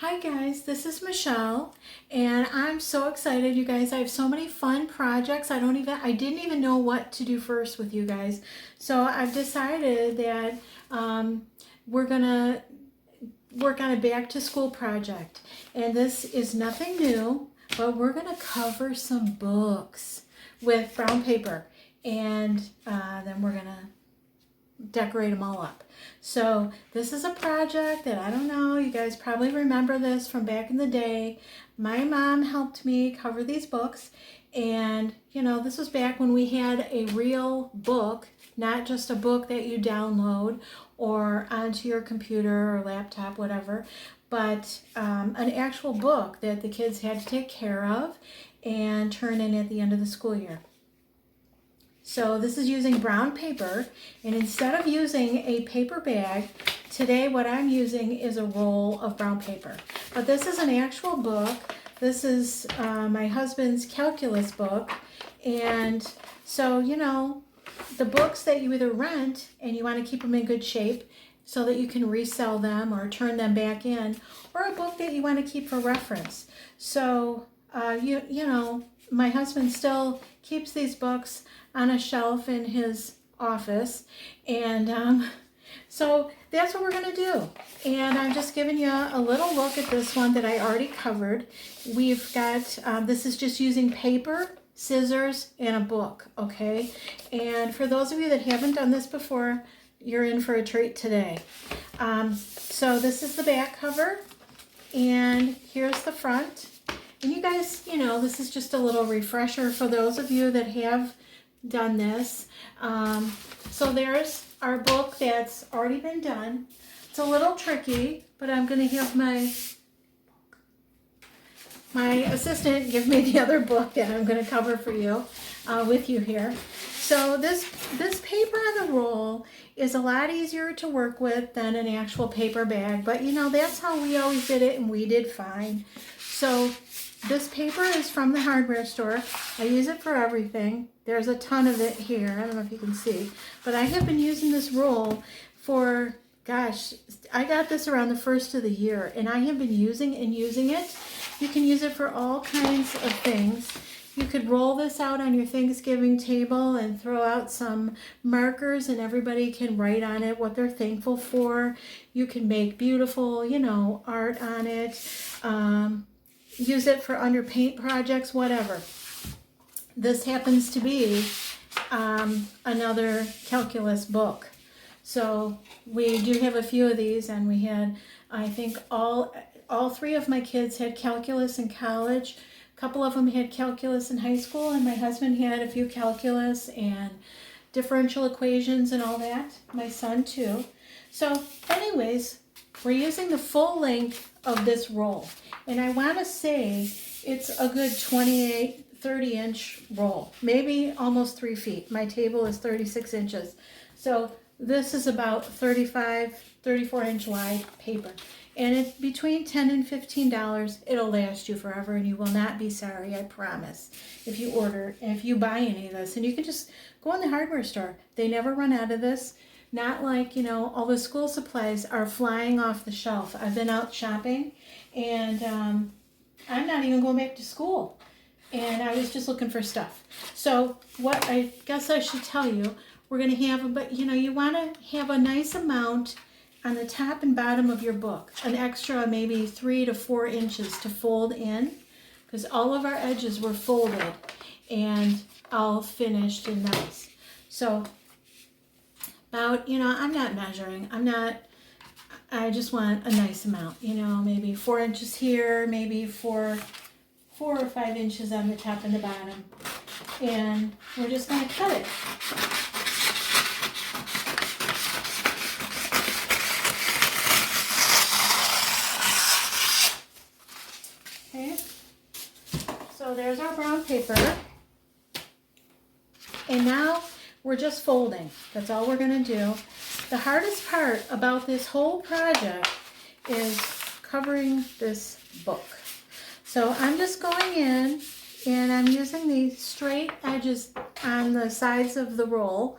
Hi guys, this is Michelle and I'm so excited, you guys. I have so many fun projects. I didn't even know what to do first with you guys. So I've decided that we're gonna work on a back to school project. And this is nothing new, but we're gonna cover some books with brown paper. And then we're gonna decorate them all up. So this is a project that I don't know, you guys probably remember this from back in the day. My mom helped me cover these books, and this was back when we had a real book, not just a book that you download or onto your computer or laptop, whatever, but an actual book that the kids had to take care of and turn in at the end of the school year. So this is using brown paper, and instead of using a paper bag, today what I'm using is a roll of brown paper. But this is an actual book. This is my husband's calculus book, and so the books that you either rent and you want to keep them in good shape so that you can resell them or turn them back in, or a book that you want to keep for reference. So my husband still keeps these books on a shelf in his office, and so that's what we're going to do. And I'm just giving you a little look at this one that I already covered. We've got this is just using paper, scissors, and a book, okay? And for those of you that haven't done this before, you're in for a treat today. So this is the back cover, and here's the front. And you guys, this is just a little refresher for those of you that have done this. So there's our book that's already been done. It's a little tricky, but I'm going to have my assistant give me the other book that I'm going to cover for you with you here. So this paper on the roll is a lot easier to work with than an actual paper bag, but that's how we always did it, and we did fine. So this paper is from the hardware store. I use it for everything. There's a ton of it here. I don't know if you can see, but I have been using this roll for, gosh, I got this around the first of the year, and I have been using it. You can use it for all kinds of things. You could roll this out on your Thanksgiving table and throw out some markers, and everybody can write on it what they're thankful for. You can make beautiful, art on it. Use it for underpaint projects, whatever. This happens to be another calculus book. So we do have a few of these, and we had, I think all three of my kids had calculus in college. A couple of them had calculus in high school, and my husband had a few calculus and differential equations and all that. My son too. So anyways, we're using the full length of this roll. And I want to say it's a good 30 inch roll, maybe almost 3 feet. My table is 36 inches. So this is about 34 inch wide paper. And it's between $10 and $15. It'll last you forever, and you will not be sorry, I promise, if you buy any of this. And you can just go in the hardware store. They never run out of this. Not like, all the school supplies are flying off the shelf. I've been out shopping, and I'm not even going back to school. And I was just looking for stuff. So what I guess I should tell you, we're going to have, you want to have a nice amount on the top and bottom of your book. An extra maybe 3 to 4 inches to fold in, because all of our edges were folded and all finished and nice. So about, I'm not measuring. I just want a nice amount, maybe 4 inches here, maybe 4 or 5 inches on the top and the bottom. And we're just going to cut it. Okay. So there's our brown paper. And now we're just folding. That's all we're going to do. The hardest part about this whole project is covering this book. So I'm just going in, and I'm using these straight edges on the sides of the roll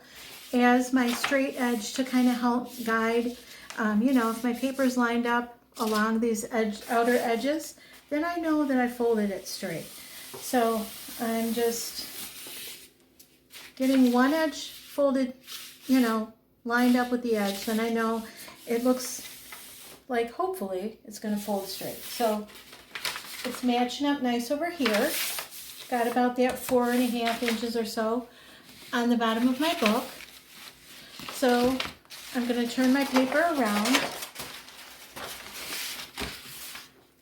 as my straight edge to kind of help guide, if my paper's lined up along these outer edges, then I know that I folded it straight. So I'm just getting one edge folded, you know, lined up with the edge, and I know it looks like hopefully it's going to fold straight. So it's matching up nice over here. Got about that 4.5 inches or so on the bottom of my book. So I'm going to turn my paper around,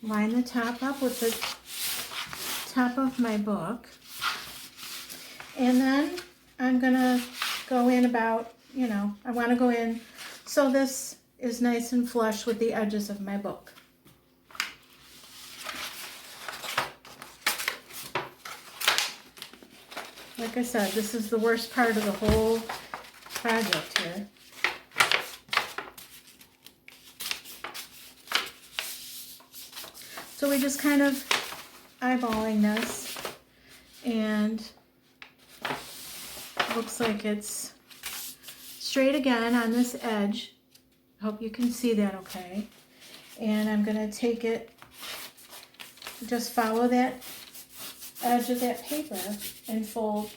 line the top up with the top of my book, and then I'm going to go in about, you know, I want to go in so this is nice and flush with the edges of my book. Like I said, this is the worst part of the whole project here. So we just kind of eyeballing this, and looks like it's straight again on this edge. Hope you can see that okay. And I'm going to take it, just follow that edge of that paper and fold,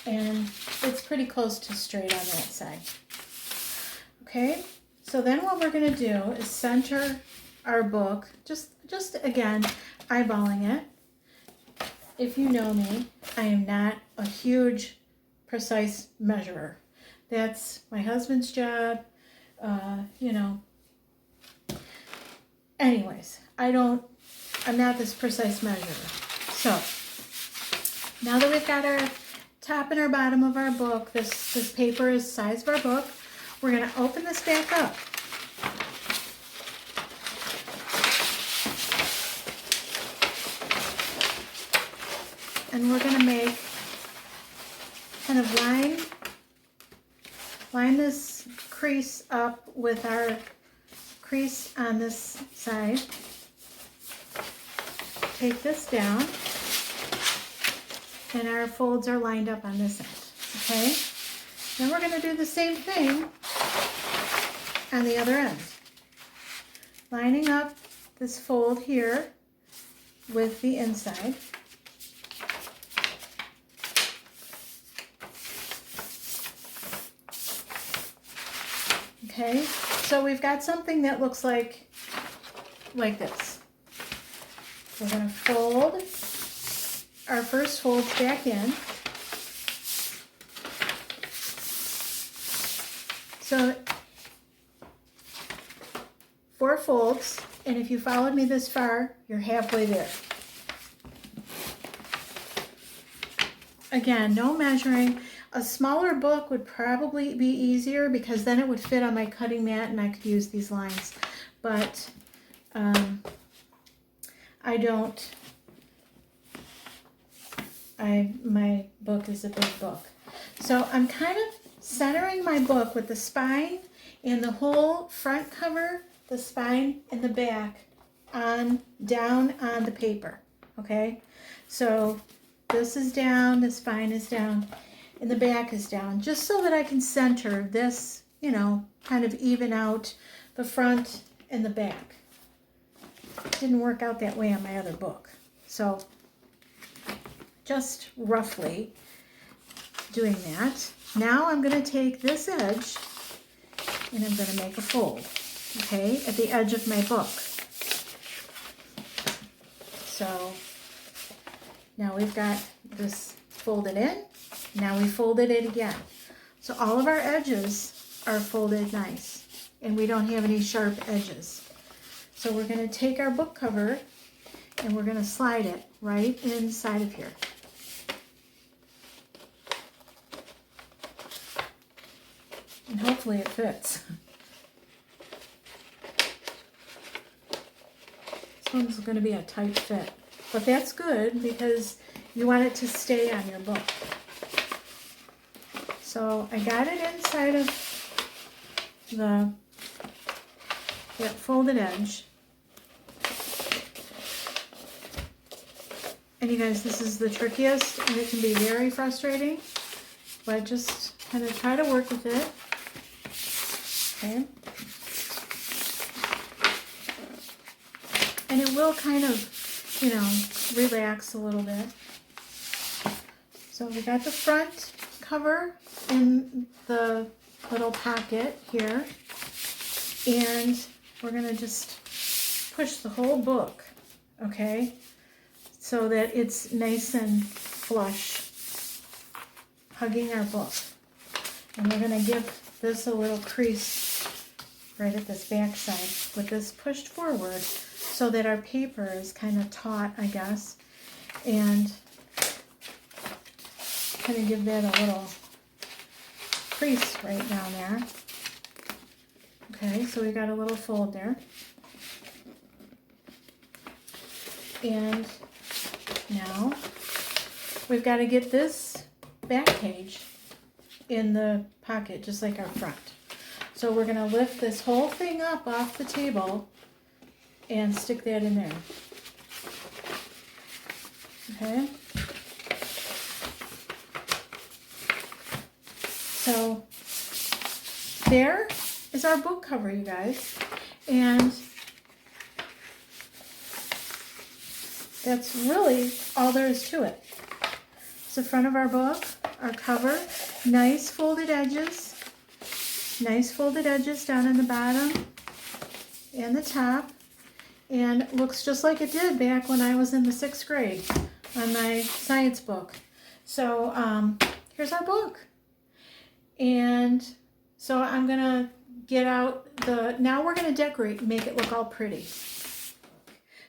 and it's pretty close to straight on that side. Okay, so then what we're going to do is center our book, just again eyeballing it. If you know me, I am not a huge precise measurer. That's my husband's job, you know. Anyways, I'm not this precise measurer. So now that we've got our top and our bottom of our book, this paper is the size of our book, we're going to open this back up. And we're going to make, kind of line this crease up with our crease on this side. Take this down, and our folds are lined up on this end, okay? Then we're going to do the same thing on the other end. Lining up this fold here with the inside. Okay, so we've got something that looks like this. We're going to fold our first folds back in. So 4 folds, and if you followed me this far, you're halfway there. Again, no measuring. A smaller book would probably be easier because then it would fit on my cutting mat and I could use these lines. But I don't. My book is a big book. So I'm kind of centering my book with the spine and the whole front cover, the spine and the back down on the paper. Okay? So this is down, the spine is down, and the back is down, just so that I can center this, you know, kind of even out the front and the back. Didn't work out that way on my other book. So just roughly doing that. Now I'm going to take this edge and I'm going to make a fold, okay, at the edge of my book. So now we've got this folded in. Now we folded it again. So all of our edges are folded nice, and we don't have any sharp edges. So we're going to take our book cover and we're going to slide it right inside of here. And hopefully it fits. This one's going to be a tight fit, but that's good because you want it to stay on your book. So I got it inside of that folded edge. And you guys, this is the trickiest and it can be very frustrating, but just kind of try to work with it. Okay. and it will kind of, you know, relax a little bit. So we got the front cover in the little pocket here, and we're going to just push the whole book, okay, so that it's nice and flush, hugging our book. And we're going to give this a little crease right at this back side with this pushed forward so that our paper is kind of taut, I guess, and kind of give that a little crease right down there. Okay, so we got a little fold there. And now we've got to get this back page in the pocket just like our front. So we're going to lift this whole thing up off the table and stick that in there. Okay. So there is our book cover, you guys. And that's really all there is to it. It's the front of our book, our cover, nice folded edges down in the bottom and the top, and it looks just like it did back when I was in the 6th grade on my science book. So here's our book. And so I'm gonna get out now we're gonna decorate and make it look all pretty.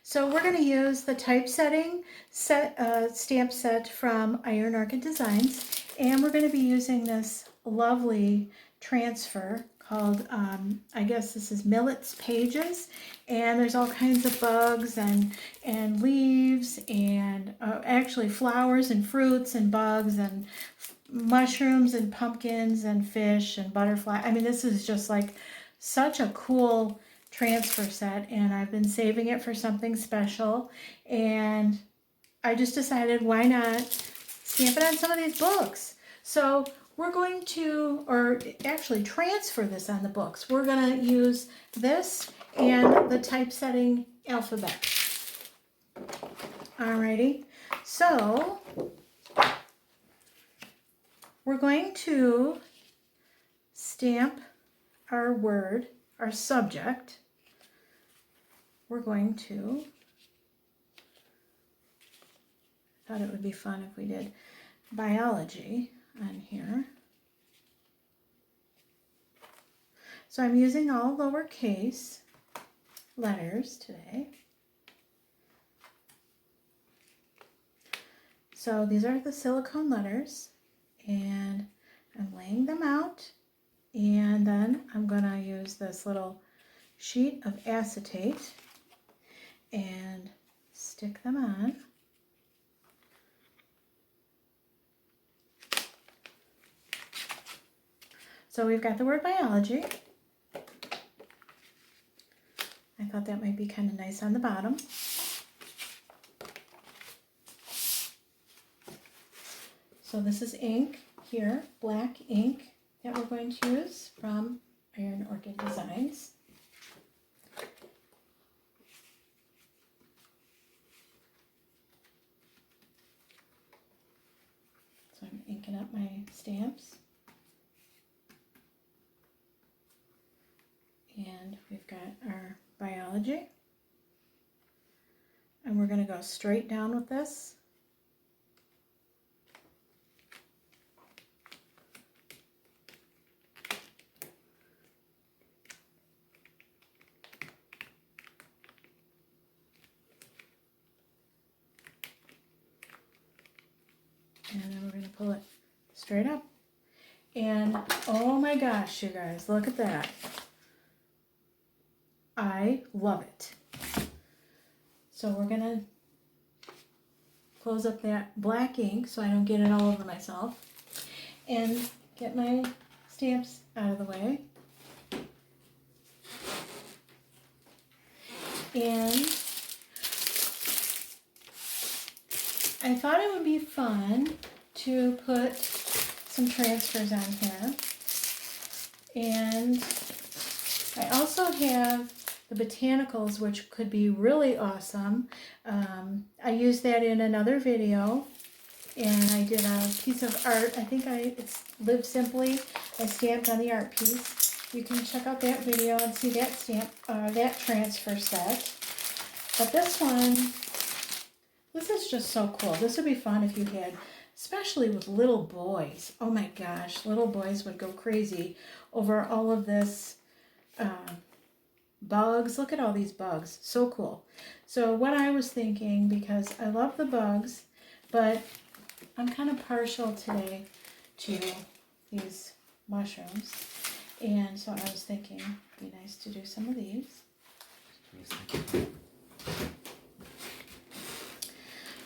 So we're gonna use the Typesetting stamp set from I.O.D Designs, and we're gonna be using this lovely transfer called, I guess this is Millot's Pages, and there's all kinds of bugs and leaves and actually flowers and fruits and bugs and mushrooms and pumpkins and fish and butterfly. I mean, this is just like such a cool transfer set, and I've been saving it for something special, and I just decided why not stamp it on some of these books. So we're going to, or actually transfer this on the books. We're going to use this and the typesetting alphabet. Alrighty, so we're going to stamp our word, our subject. We're going to, I thought it would be fun if we did biology on here. So I'm using all lowercase letters today. So these are the silicone letters, and I'm laying them out, and then I'm going to use this little sheet of acetate and stick them on. So we've got the word biology. I thought that might be kind of nice on the bottom. So this is ink here, black ink that we're going to use from I.O.D Designs. So I'm inking up my stamps. And we've got our biology. And we're going to go straight down with this. And then we're going to pull it straight up. And oh my gosh, you guys, look at that. I love it. So we're going to close up that black ink so I don't get it all over myself, and get my stamps out of the way. And I thought it would be fun to put some transfers on here. And I also have the botanicals, which could be really awesome. I used that in another video, and I did a piece of art. I think it's Live Simply. I stamped on the art piece. You can check out that video and see that stamp, that transfer set. But this one, this is just so cool. This would be fun if you had, especially with little boys. Oh my gosh, little boys would go crazy over all of this bugs. Look at all these bugs. So cool. So what I was thinking, because I love the bugs, but I'm kind of partial today to these mushrooms. And so I was thinking it'd be nice to do some of these.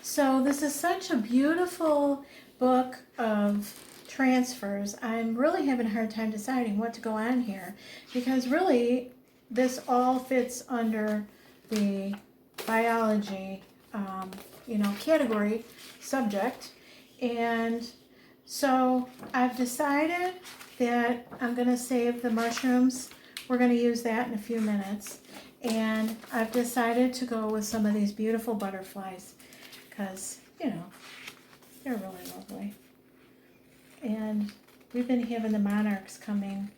So this is such a beautiful book of transfers. I'm really having a hard time deciding what to go on here, because really this all fits under the biology, category subject. And so I've decided that I'm going to save the mushrooms. We're going to use that in a few minutes. And I've decided to go with some of these beautiful butterflies because, they're really lovely. And we've been having the monarchs coming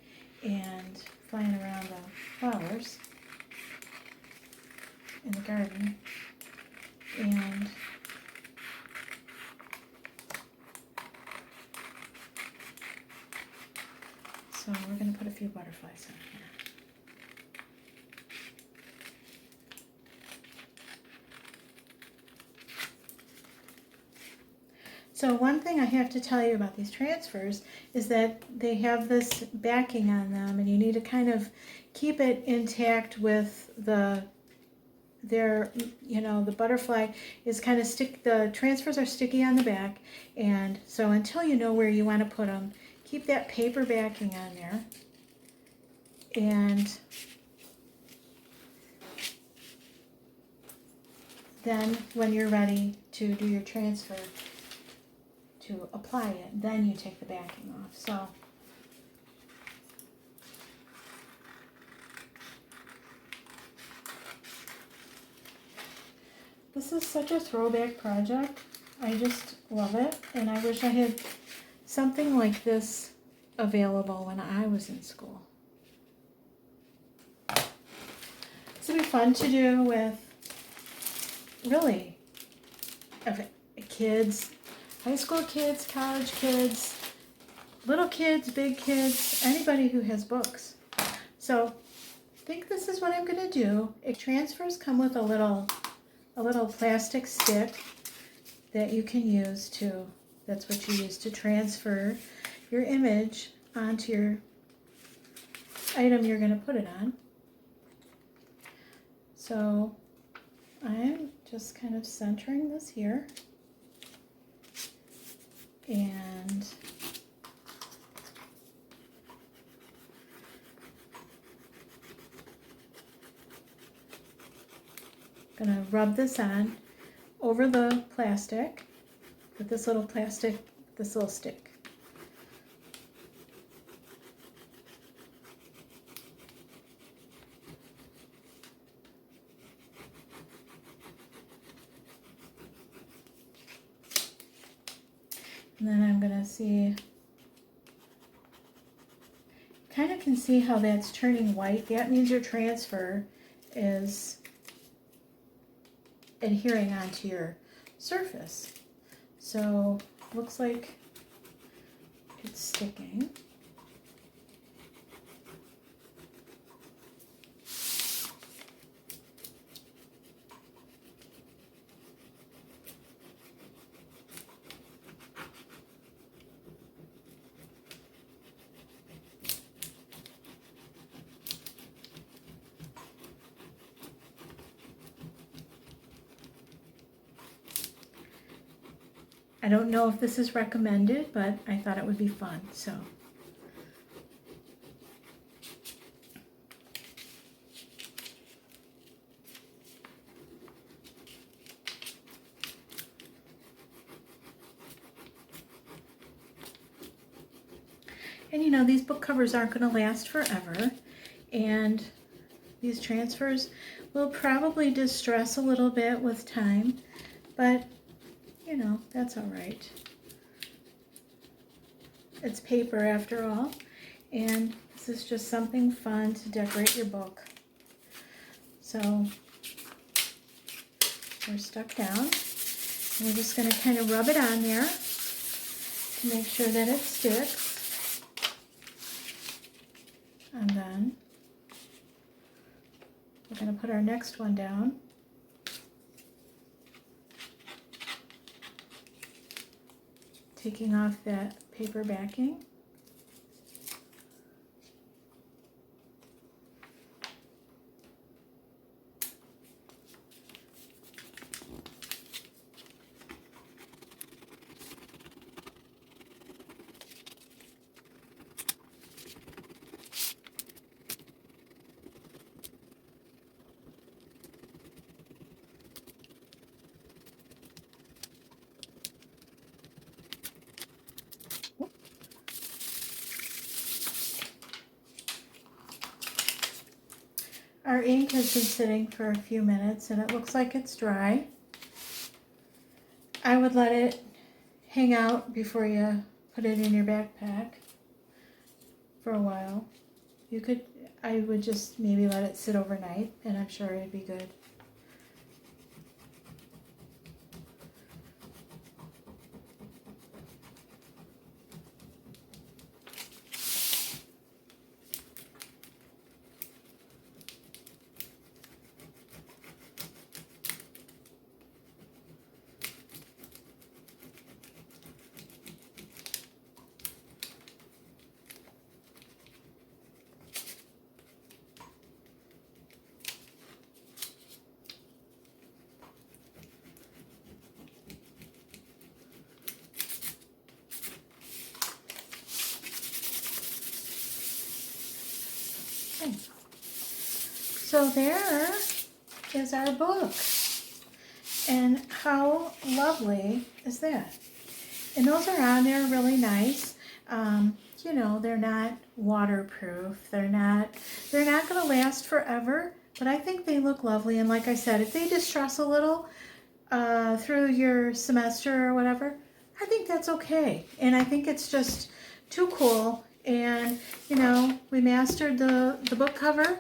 and flying around the flowers in the garden. And so we're going to put a few butterflies on here. So one thing I have to tell you about these transfers is that they have this backing on them, and you need to kind of keep it intact with the butterfly is kind of the transfers are sticky on the back, and so until you know where you want to put them, keep that paper backing on there. And then when you're ready to do your transfer, to apply it, then you take the backing off. So this is such a throwback project. I just love it, and I wish I had something like this available when I was in school. This would be fun to do with really kids, high school kids, college kids, little kids, big kids, anybody who has books. So I think this is what I'm going to do. Transfers come with a little plastic stick that you can use that's what you use to transfer your image onto your item you're going to put it on. So I'm just kind of centering this here. And I'm going to rub this on over the plastic with this little stick. And then I'm going to see, kind of can see how that's turning white. That means your transfer is adhering onto your surface. So looks like it's sticking. I don't know if this is recommended, but I thought it would be fun, so. And these book covers aren't going to last forever, and These transfers will probably distress a little bit with time, but you know, that's all right. It's paper after all, and this is just something fun to decorate your book. So we're stuck down, and we're just going to kind of rub it on there to make sure that it sticks. And then we're going to put our next one down. Taking off that paper backing. Our ink has been sitting for a few minutes and it looks like it's dry. I would let it hang out before you put it in your backpack for a while. I would just maybe let it sit overnight and I'm sure it'd be good. Okay. So there is our book. And how lovely is that? And those are on there really nice. You know, they're not waterproof. They're not going to last forever, but I think they look lovely. And like I said, if they distress a little through your semester or whatever, I think that's okay. And I think it's just too cool. And, you know, we mastered the book cover,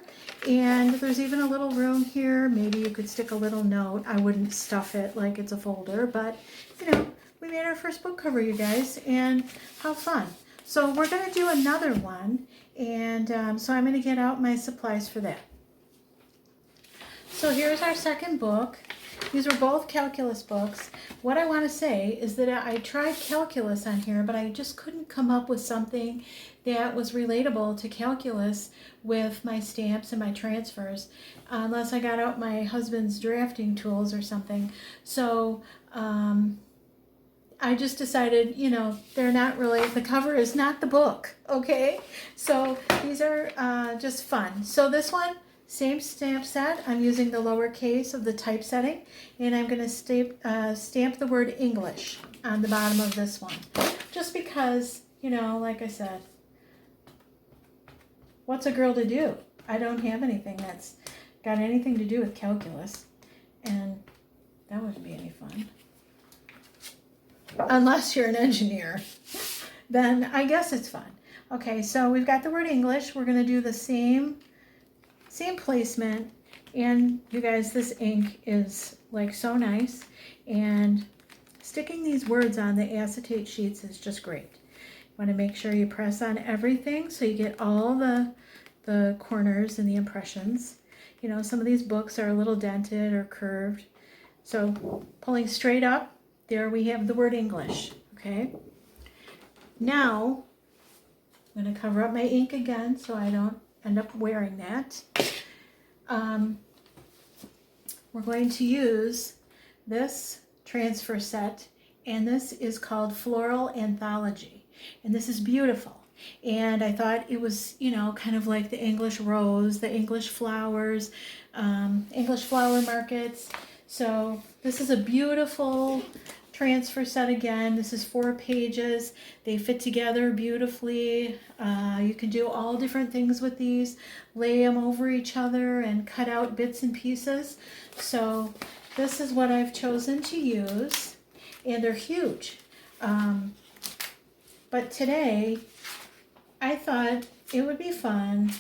and there's even a little room here. Maybe you could stick a little note. I wouldn't stuff it like it's a folder, but, you know, we made our first book cover, you guys, and how fun. So we're going to do another one, and so I'm going to get out my supplies for that. So here's our second book. These were both calculus books. What I want to say is that I tried calculus on here, but I just couldn't come up with something that was relatable to calculus with my stamps and my transfers, unless I got out my husband's drafting tools or something. So I just decided, you know, they're not really, the cover is not the book, okay? So these are just fun. So this one, same stamp set. I'm using the lowercase of the typesetting, and I'm going to stamp the word English on the bottom of this one. Just because, you know, like I said, what's a girl to do? I don't have anything that's got anything to do with calculus, and that wouldn't be any fun. Unless you're an engineer, then I guess it's fun. Okay, so we've got the word English. We're going to do the same placement, and you guys, this ink is like so nice, and sticking these words on the acetate sheets is just great. You want to make sure you press on everything so you get all the corners and the impressions. You know, some of these books are a little dented or curved, so pulling straight up, there we have the word English. Okay, now I'm going to cover up my ink again so I don't end up wearing that. We're going to use this transfer set, and this is called Floral Anthology, and this is beautiful. And I thought it was, you know, kind of like the English rose, the English flowers, English flower markets. So this is a beautiful transfer set again. This is 4 pages. They fit together beautifully. You can do all different things with these, lay them over each other and cut out bits and pieces. So this is what I've chosen to use, and they're huge. But today I thought it would be fun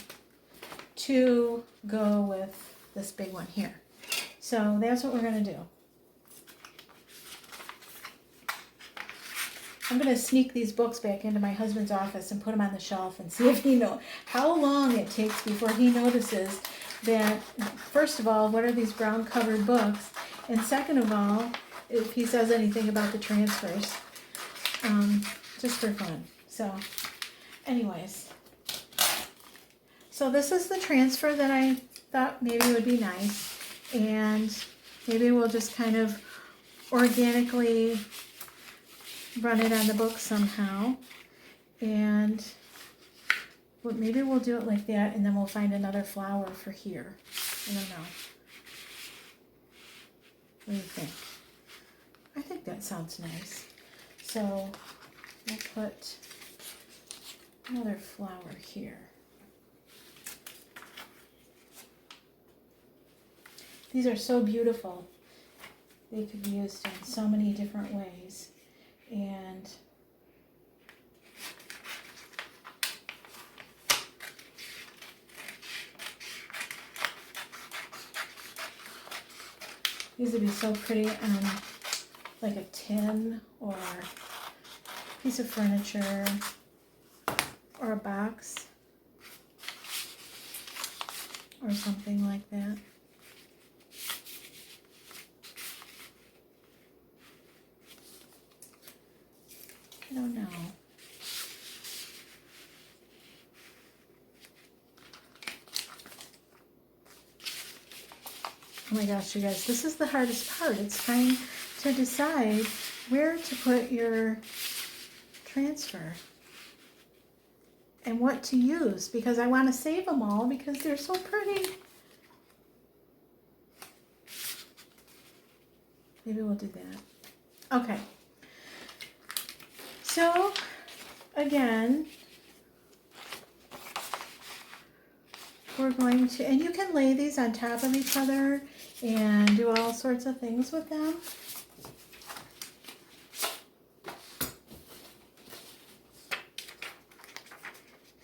to go with this big one here. So that's what we're going to do. I'm going to sneak these books back into my husband's office and put them on the shelf and see if he knows how long it takes before he notices that, first of all, what are these brown covered books? And second of all, if he says anything about the transfers, just for fun. So anyways, so this is the transfer that I thought maybe would be nice, and maybe we'll just kind of organically run it on the book somehow, and maybe we'll do it like that, and then we'll find another flower for here. I don't know. What do you think? I think that sounds nice. So we'll put another flower here. These are so beautiful. They could be used in so many different ways. And these would be so pretty on like a tin or a piece of furniture or a box or something like that. I don't know. Oh my gosh, you guys, this is the hardest part. It's trying to decide where to put your transfer and what to use, because I want to save them all because they're so pretty. Maybe we'll do that. Okay. So, again, we're going to, and you can lay these on top of each other and do all sorts of things with them.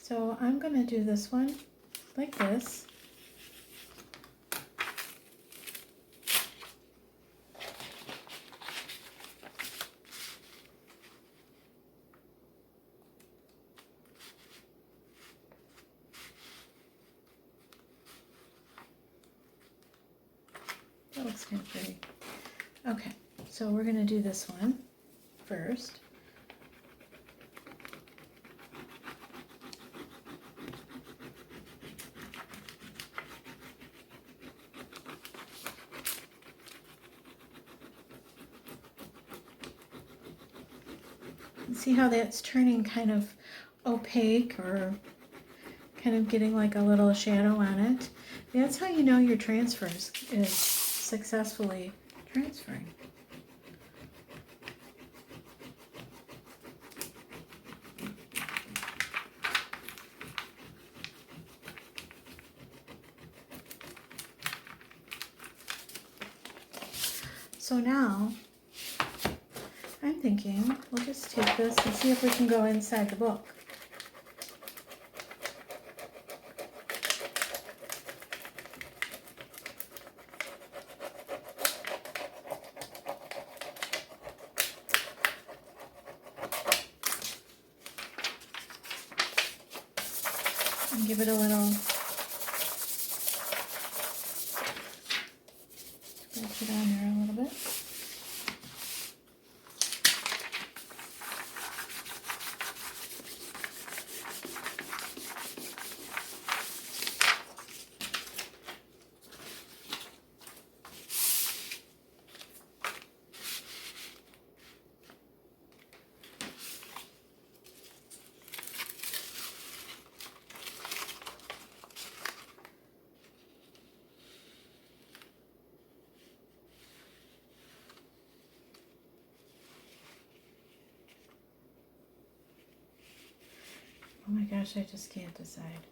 So I'm going to do this one like this. That looks kind of pretty. Okay, so we're going to do this one first. See how that's turning kind of opaque or kind of getting like a little shadow on it? That's how you know your transfer is successfully transferring. So now I'm thinking we'll just take this and see if we can go inside the book. And give it a little, scratch it on there a little bit. Oh my gosh, I just can't decide.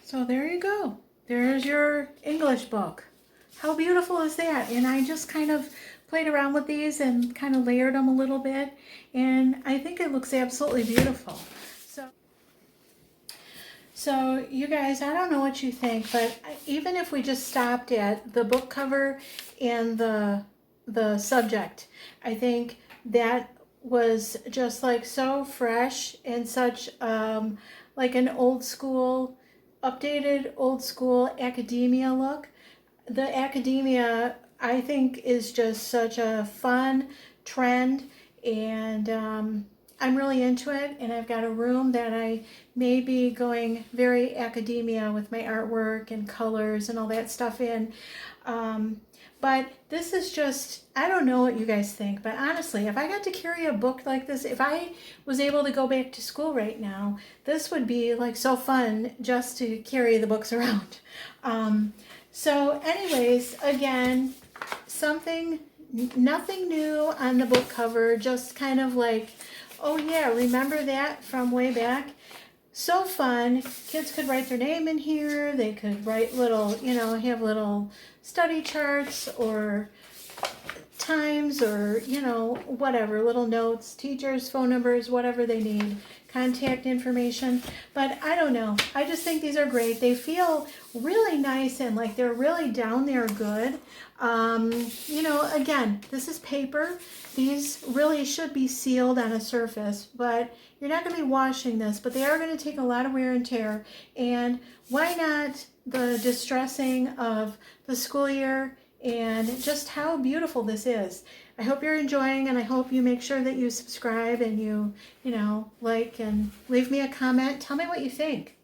So there you go. There's your English book. How beautiful is that? And I just kind of played around with these and kind of layered them a little bit. And I think it looks absolutely beautiful. So you guys, I don't know what you think, but even if we just stopped at the book cover and the subject, I think that was just like so fresh and such like an old school, updated old school academia look. The academia, I think, is just such a fun trend, and I'm really into it. And I've got a room that I may be going very academia with my artwork and colors and all that stuff in. But this is just, I don't know what you guys think, but honestly, if I got to carry a book like this, if I was able to go back to school right now, this would be like so fun just to carry the books around. So anyways, again, nothing new on the book cover, just kind of like, oh yeah, remember that from way back? So fun. Kids could write their name in here. They could write little, have little study charts or times or, whatever, little notes, teachers, phone numbers, whatever they need, contact information. But I don't know. I just think these are great. They feel really nice and like they're really down there good. Again, this is paper. These really should be sealed on a surface, but you're not going to be washing this, but they are going to take a lot of wear and tear. And why not the distressing of the school year and just how beautiful this is. I hope you're enjoying, and I hope you make sure that you subscribe and you like and leave me a comment. Tell me what you think.